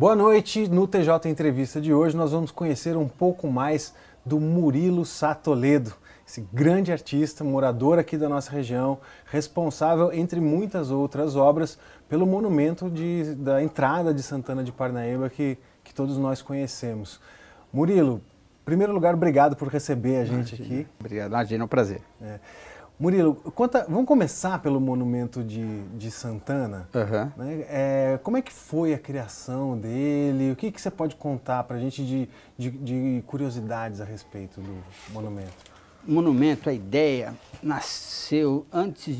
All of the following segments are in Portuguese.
Boa noite, no TJ Entrevista de hoje nós vamos conhecer um pouco mais do Murilo Sá Toledo, esse grande artista, morador aqui da nossa região, responsável, entre muitas outras obras, pelo monumento da entrada de Santana de Parnaíba que todos nós conhecemos. Murilo, em primeiro lugar, obrigado por receber a gente aqui. Obrigado, imagina, é um prazer. Murilo, vamos começar pelo monumento de Santana. Né? Como é que foi a criação dele? O que você pode contar para a gente de curiosidades a respeito do monumento? O monumento, a ideia, nasceu antes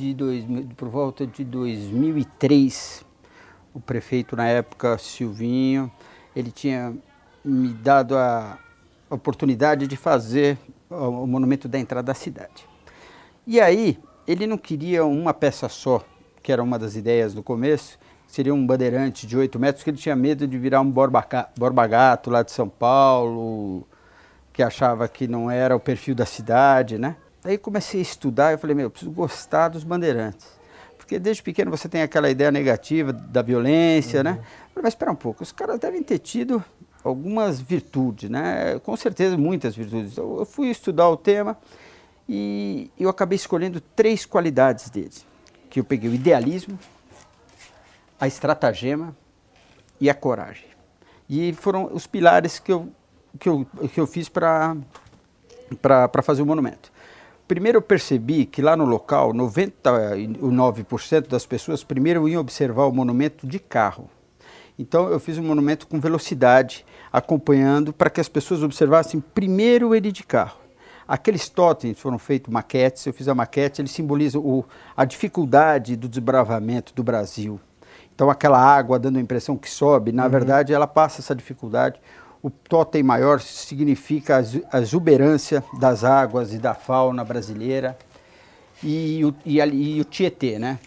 por volta de 2003. O prefeito, na época, Silvinho, ele tinha me dado a oportunidade de fazer o monumento da entrada da cidade. E aí, ele não queria uma peça só, que era uma das ideias do começo, seria um bandeirante de 8 metros, que ele tinha medo de virar um Borba Gato lá de São Paulo, que achava que não era o perfil da cidade, né? Aí comecei a estudar, eu falei, eu preciso gostar dos bandeirantes. Porque desde pequeno você tem aquela ideia negativa da violência, né? Eu falei, mas espera um pouco, os caras devem ter tido algumas virtudes, né? Com certeza muitas virtudes. Então, eu fui estudar o tema e eu acabei escolhendo 3 qualidades deles, que eu peguei: o idealismo, a estratagema e a coragem. E foram os pilares que eu fiz para fazer o monumento. Primeiro eu percebi que lá no local, 99% das pessoas primeiro iam observar o monumento de carro. Então eu fiz um monumento com velocidade, acompanhando, para que as pessoas observassem primeiro ele de carro. Aqueles totens foram feitos maquetes, eu fiz a maquete, ele simboliza a dificuldade do desbravamento do Brasil. Então aquela água dando a impressão que sobe, na verdade ela passa essa dificuldade. O totem maior significa a exuberância das águas e da fauna brasileira. E o Tietê, né?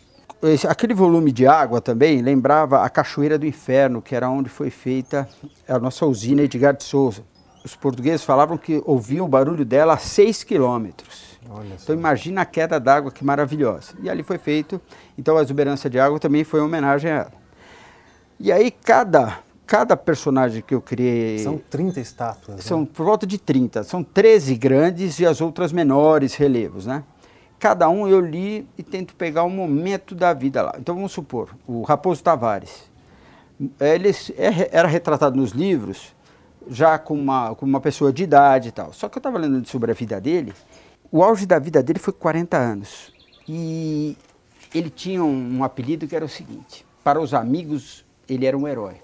Aquele volume de água também lembrava a Cachoeira do Inferno, que era onde foi feita a nossa usina Edgar de Souza. Os portugueses falavam que ouviam o barulho dela a 6 quilômetros. Então imagina a queda d'água, que maravilhosa. E ali foi feito, então a exuberância de água também foi uma homenagem a ela. E aí cada personagem que eu criei... São 30 estátuas. São por volta de 30. São 13 grandes e as outras menores relevos, né? Cada um eu li e tento pegar um momento da vida lá. Então vamos supor, o Raposo Tavares. Ele era retratado nos livros já como uma pessoa de idade e tal. Só que eu estava lendo sobre a vida dele. O auge da vida dele foi 40 anos. E ele tinha um apelido que era o seguinte: para os amigos ele era um herói.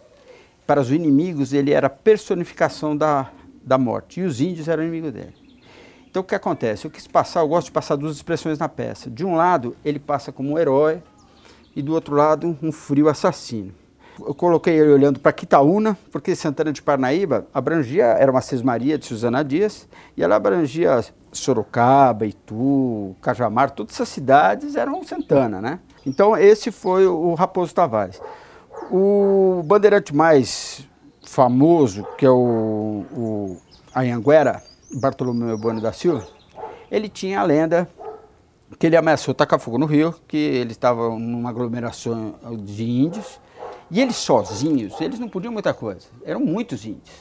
Para os inimigos ele era a personificação da morte. E os índios eram inimigos dele. Então o que acontece? Eu gosto de passar 2 expressões na peça. De um lado ele passa como um herói e do outro lado um frio assassino. Eu coloquei ele olhando para Quitaúna, porque Santana de Parnaíba era uma Sesmaria de Susana Dias, e ela abrangia Sorocaba, Itu, Cajamar, todas essas cidades eram Santana, né? Então esse foi o Raposo Tavares. O bandeirante mais famoso, que é o Anhanguera, Bartolomeu Bueno da Silva, ele tinha a lenda que ele ameaçou tacar fogo no rio, que ele estava numa aglomeração de índios, e eles sozinhos, eles não podiam muita coisa, eram muitos índios.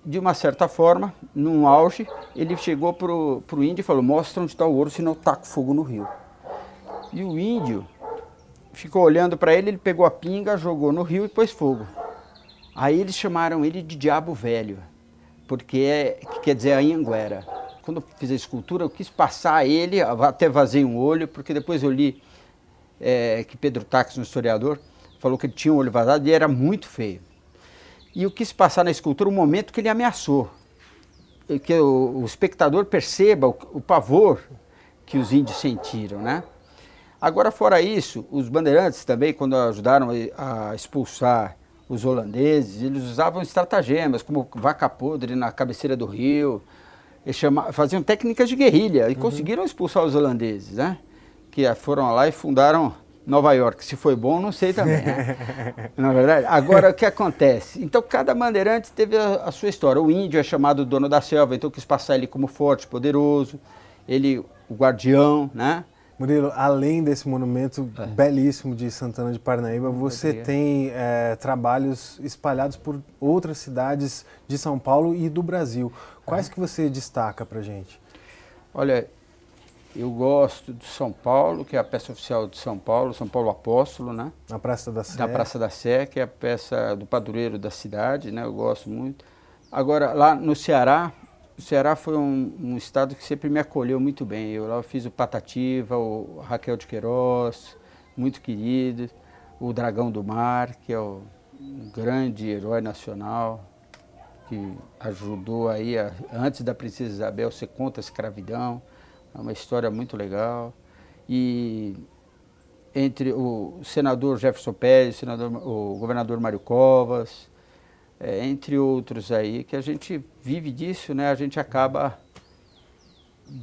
De uma certa forma, num auge, ele chegou pro índio e falou: mostra onde está o ouro, senão eu taco fogo no rio. E o índio ficou olhando para ele, ele pegou a pinga, jogou no rio e pôs fogo. Aí eles chamaram ele de Diabo Velho, que quer dizer Anhanguera. Quando eu fiz a escultura, eu quis passar ele, até vazei um olho, porque depois eu li que Pedro Taques, um historiador, falou que ele tinha um olho vazado e era muito feio. E eu quis passar na escultura o momento que ele ameaçou, que o espectador perceba o pavor que os índios sentiram, né? Agora, fora isso, os bandeirantes também, quando ajudaram a expulsar os holandeses, eles usavam estratagemas, como vaca podre na cabeceira do rio, faziam técnicas de guerrilha e conseguiram expulsar os holandeses, né? Que foram lá e fundaram Nova York. Se foi bom, não sei também, né? Não é verdade? Agora, o que acontece? Então, cada bandeirante teve a sua história. O índio é chamado dono da selva, então quis passar ele como forte, poderoso. Ele, o guardião, né? Murilo, além desse monumento belíssimo de Santana de Parnaíba, você tem trabalhos espalhados por outras cidades de São Paulo e do Brasil. Quais que você destaca para a gente? Olha, eu gosto de São Paulo, que é a peça oficial de São Paulo Apóstolo, né? Na Praça da Sé. Na Praça da Sé, que é a peça do padroeiro da cidade, né? Eu gosto muito. Agora, lá no Ceará, o Ceará foi um estado que sempre me acolheu muito bem. Eu lá fiz o Patativa, o Raquel de Queiroz, muito querido, o Dragão do Mar, que é um grande herói nacional, que ajudou aí, antes da Princesa Isabel, ser contra a escravidão. É uma história muito legal. E entre o senador Jefferson Pérez, o governador Mário Covas, entre outros aí, que a gente vive disso, né? A gente acaba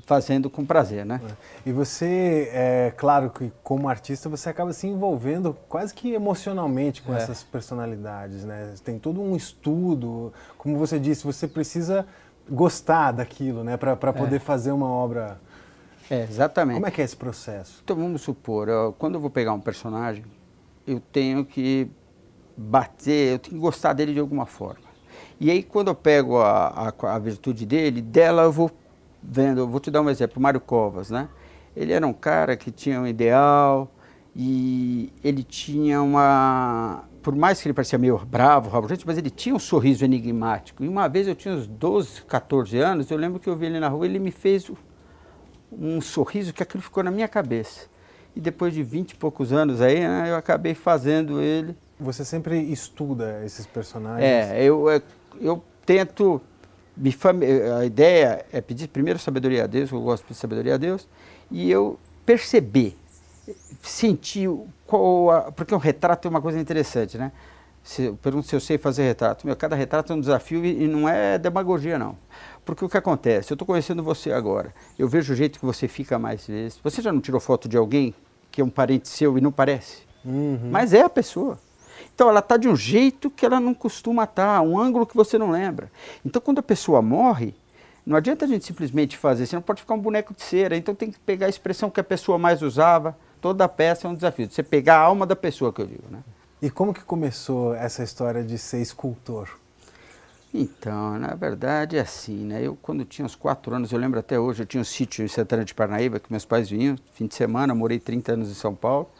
fazendo com prazer, né? E você, claro que como artista, você acaba se envolvendo quase que emocionalmente com essas personalidades, né? Tem todo um estudo, como você disse, você precisa gostar daquilo, né? Para poder fazer uma obra. Exatamente. Como é que é esse processo? Então vamos supor, quando eu vou pegar um personagem, eu tenho que eu tenho que gostar dele de alguma forma. E aí quando eu pego a virtude dela eu vou vendo, eu vou te dar um exemplo, o Mário Covas, né? Ele era um cara que tinha um ideal e ele tinha por mais que ele parecia meio bravo, rabugento, mas ele tinha um sorriso enigmático. E uma vez eu tinha uns 12, 14 anos, eu lembro que eu vi ele na rua, ele me fez um sorriso que aquilo ficou na minha cabeça. E depois de 20 e poucos anos aí, né, eu acabei fazendo ele. Você sempre estuda esses personagens? Eu tento, a ideia é pedir primeiro sabedoria a Deus, eu gosto de pedir sabedoria a Deus, e eu perceber, sentir porque o retrato é uma coisa interessante, né? Eu pergunto se eu sei fazer retrato. Cada retrato é um desafio e não é demagogia, não. Porque o que acontece? Eu estou conhecendo você agora, eu vejo o jeito que você fica mais vezes. Você já não tirou foto de alguém que é um parente seu e não parece? Uhum. Mas é a pessoa. Então ela está de um jeito que ela não costuma estar, um ângulo que você não lembra. Então quando a pessoa morre, não adianta a gente simplesmente fazer, você não pode ficar um boneco de cera, então tem que pegar a expressão que a pessoa mais usava, toda a peça é um desafio, você pegar a alma da pessoa, que eu digo, né? E como que começou essa história de ser escultor? Então, na verdade é assim, né? Eu quando tinha uns 4 anos, eu lembro até hoje, eu tinha um sítio em Santana de Parnaíba, que meus pais vinham, fim de semana, morei 30 anos em São Paulo.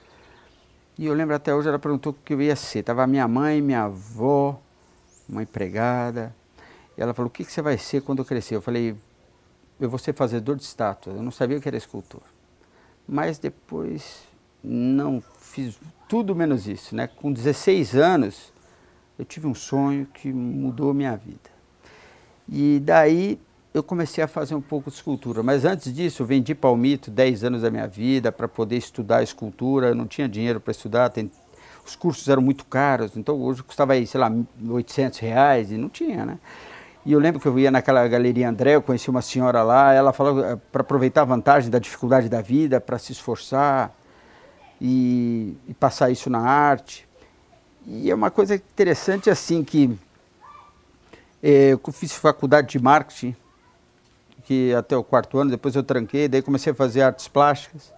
E eu lembro até hoje, ela perguntou o que eu ia ser. Tava minha mãe, minha avó, uma empregada. E ela falou, o que você vai ser quando eu crescer? Eu falei, eu vou ser fazedor de estátuas. Eu não sabia que era escultor. Mas depois não fiz tudo menos isso, né? Com 16 anos, eu tive um sonho que mudou minha vida. E daí eu comecei a fazer um pouco de escultura. Mas antes disso, eu vendi palmito 10 anos da minha vida para poder estudar escultura. Eu não tinha dinheiro para estudar, os cursos eram muito caros. Então hoje custava aí, sei lá, R$800 e não tinha, né? E eu lembro que eu ia naquela Galeria André, eu conheci uma senhora lá, ela falava para aproveitar a vantagem da dificuldade da vida, para se esforçar e passar isso na arte. E é uma coisa interessante assim que eu fiz faculdade de marketing, que até o 4º ano, depois eu tranquei, daí comecei a fazer artes plásticas.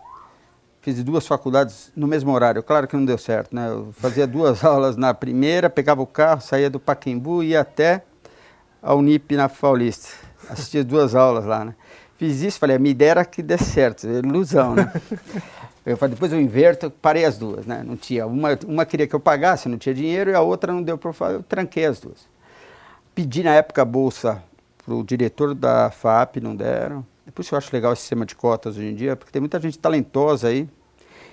Fiz 2 faculdades no mesmo horário, claro que não deu certo, né? Eu fazia 2 aulas na primeira, pegava o carro, saía do Pacaembu e ia até a Unip na Paulista. Assistia 2 aulas lá, né? Fiz isso, falei, a minha ideia era que desse certo, ilusão, né? Eu falei, depois eu inverto, parei as 2, né? Não tinha, uma queria que eu pagasse, não tinha dinheiro, e a outra não deu para eu fazer, eu tranquei as 2. Pedi na época a bolsa para o diretor da FAP, não deram. Por isso eu acho legal esse sistema de cotas hoje em dia, porque tem muita gente talentosa aí.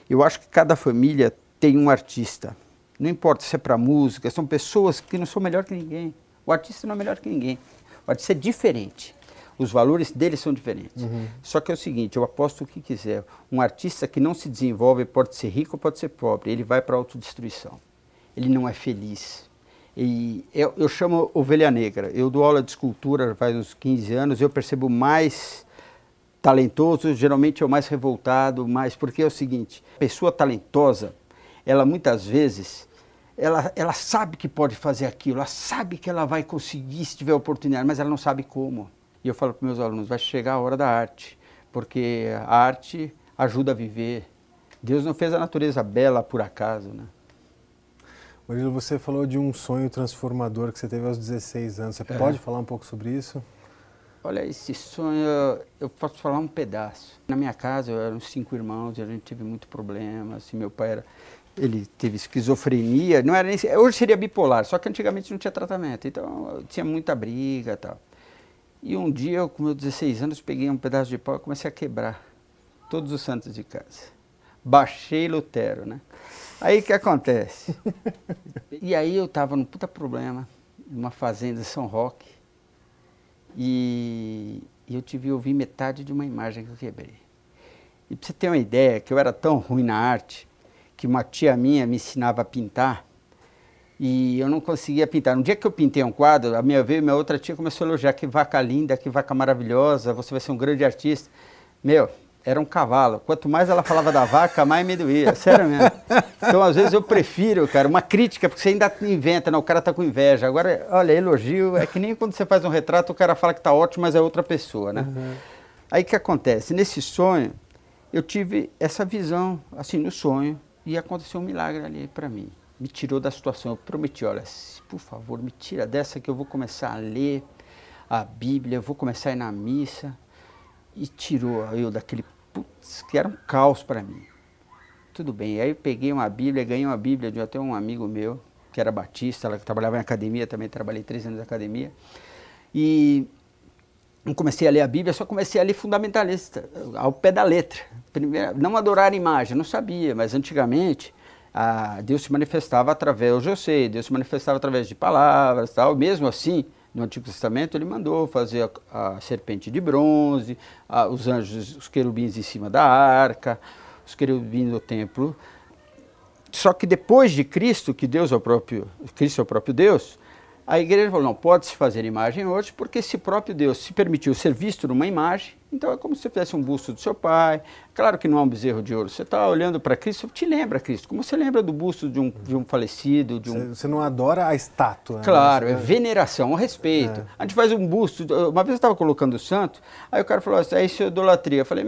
Eu acho que cada família tem um artista. Não importa se é para música, são pessoas que não são melhor que ninguém. O artista não é melhor que ninguém. O artista é diferente. Os valores dele são diferentes. Uhum. Só que é o seguinte, eu aposto o que quiser. Um artista que não se desenvolve pode ser rico ou pode ser pobre. Ele vai para a autodestruição. Ele não é feliz. E eu chamo ovelha negra. Eu dou aula de escultura faz uns 15 anos. Eu percebo mais talentoso, geralmente é o mais revoltado, porque é o seguinte, a pessoa talentosa, ela muitas vezes, ela sabe que pode fazer aquilo, ela sabe que ela vai conseguir se tiver oportunidade, mas ela não sabe como. E eu falo para meus alunos, vai chegar a hora da arte, porque a arte, ajuda a viver. Deus não fez a natureza bela por acaso, né? Murilo, você falou de um sonho transformador que você teve aos 16 anos. Você pode falar um pouco sobre isso? Olha, esse sonho, eu posso falar um pedaço. Na minha casa, eu eram 5 irmãos e a gente teve muito problema. Assim, meu pai ele teve esquizofrenia, não era nem, hoje seria bipolar, só que antigamente não tinha tratamento. Então, tinha muita briga e tal. E um dia, eu, com meus 16 anos, peguei um pedaço de pau e comecei a quebrar todos os santos de casa. Baixei Lutero, né? Aí o que acontece? E aí eu estava num puta problema, numa fazenda em São Roque, e eu tive que ouvir metade de uma imagem que eu quebrei. E para você ter uma ideia, que eu era tão ruim na arte, que uma tia minha me ensinava a pintar, e eu não conseguia pintar. No dia que eu pintei um quadro, a minha outra tia começou a elogiar, que vaca linda, que vaca maravilhosa, você vai ser um grande artista. Meu, era um cavalo. Quanto mais ela falava da vaca, mais me doía. Sério mesmo. Então, às vezes, eu prefiro, cara, uma crítica, porque você ainda inventa, né? O cara tá com inveja. Agora, olha, elogio é que nem quando você faz um retrato, o cara fala que tá ótimo, mas é outra pessoa, né? Uhum. Aí, o que acontece? Nesse sonho, eu tive essa visão, assim, no sonho, e aconteceu um milagre ali para mim. Me tirou da situação. Eu prometi, olha, por favor, me tira dessa que eu vou começar a ler a Bíblia, eu vou começar a ir na missa. E tirou eu daquele, putz, que era um caos para mim. Tudo bem, aí eu peguei uma Bíblia, ganhei uma Bíblia de até um amigo meu, que era batista, ela que trabalhava em academia, também trabalhei 3 anos na academia. E não comecei a ler a Bíblia, só comecei a ler fundamentalista, ao pé da letra. Primeiro, não adorar a imagem, não sabia, mas antigamente Deus se manifestava através, hoje eu sei, Deus se manifestava através de palavras, tal. Mesmo assim, no Antigo Testamento, ele mandou fazer a serpente de bronze, os anjos, os querubins em cima da arca, os querubins no templo. Só que depois de Cristo, que Cristo é o próprio Deus, a igreja falou, não pode-se fazer imagem hoje, porque esse próprio Deus se permitiu ser visto numa imagem, então é como se você fizesse um busto do seu pai. Claro que não é um bezerro de ouro, você está olhando para Cristo, te lembra Cristo, como você lembra do busto de um falecido. Você não adora a estátua. Claro, é veneração, um respeito. É. A gente faz um busto, uma vez eu estava colocando o santo, aí o cara falou assim, isso é idolatria. Eu falei,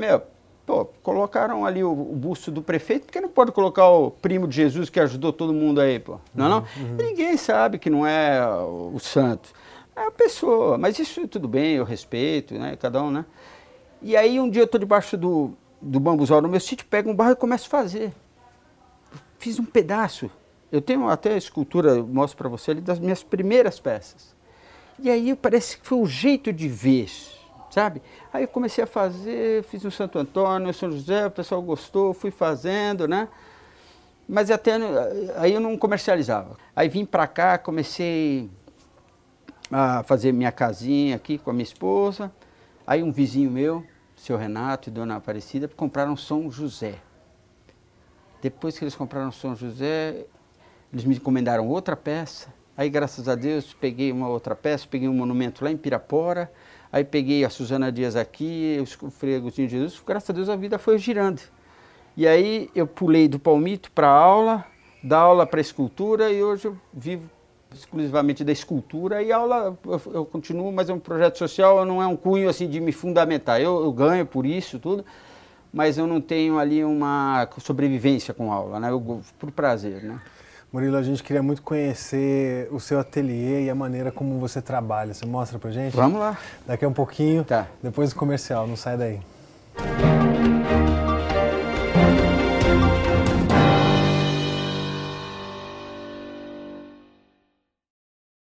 pô, colocaram ali o busto do prefeito, por que não pode colocar o primo de Jesus que ajudou todo mundo aí, pô? Não? Uhum. Ninguém sabe que não é o santo. É a pessoa, mas isso tudo bem, eu respeito, né, cada um, né? E aí um dia eu estou debaixo do bambuzal no meu sítio, pego um barro e começo a fazer. Fiz um pedaço. Eu tenho até a escultura, eu mostro para você ali, das minhas primeiras peças. E aí parece que foi um jeito de ver, sabe? Aí eu comecei a fazer, fiz o Santo Antônio, o São José, o pessoal gostou, fui fazendo, né? Mas até aí eu não comercializava. Aí vim para cá, comecei a fazer minha casinha aqui com a minha esposa. Aí um vizinho meu, seu Renato e Dona Aparecida, compraram São José. Depois que eles compraram São José, eles me encomendaram outra peça. Aí, graças a Deus, peguei uma outra peça, peguei um monumento lá em Pirapora. Aí peguei a Susana Dias aqui, o Frei Agostinho de Jesus, graças a Deus a vida foi girando. E aí eu pulei do palmito para a aula, da aula para a escultura, e hoje eu vivo exclusivamente da escultura, e a aula eu continuo, mas é um projeto social, não é um cunho assim de me fundamentar. Eu ganho por isso tudo, mas eu não tenho ali uma sobrevivência com a aula, né? Por prazer, né? Murilo, a gente queria muito conhecer o seu ateliê e a maneira como você trabalha. Você mostra pra gente? Vamos lá. Daqui a um pouquinho, tá. Depois do comercial, não sai daí.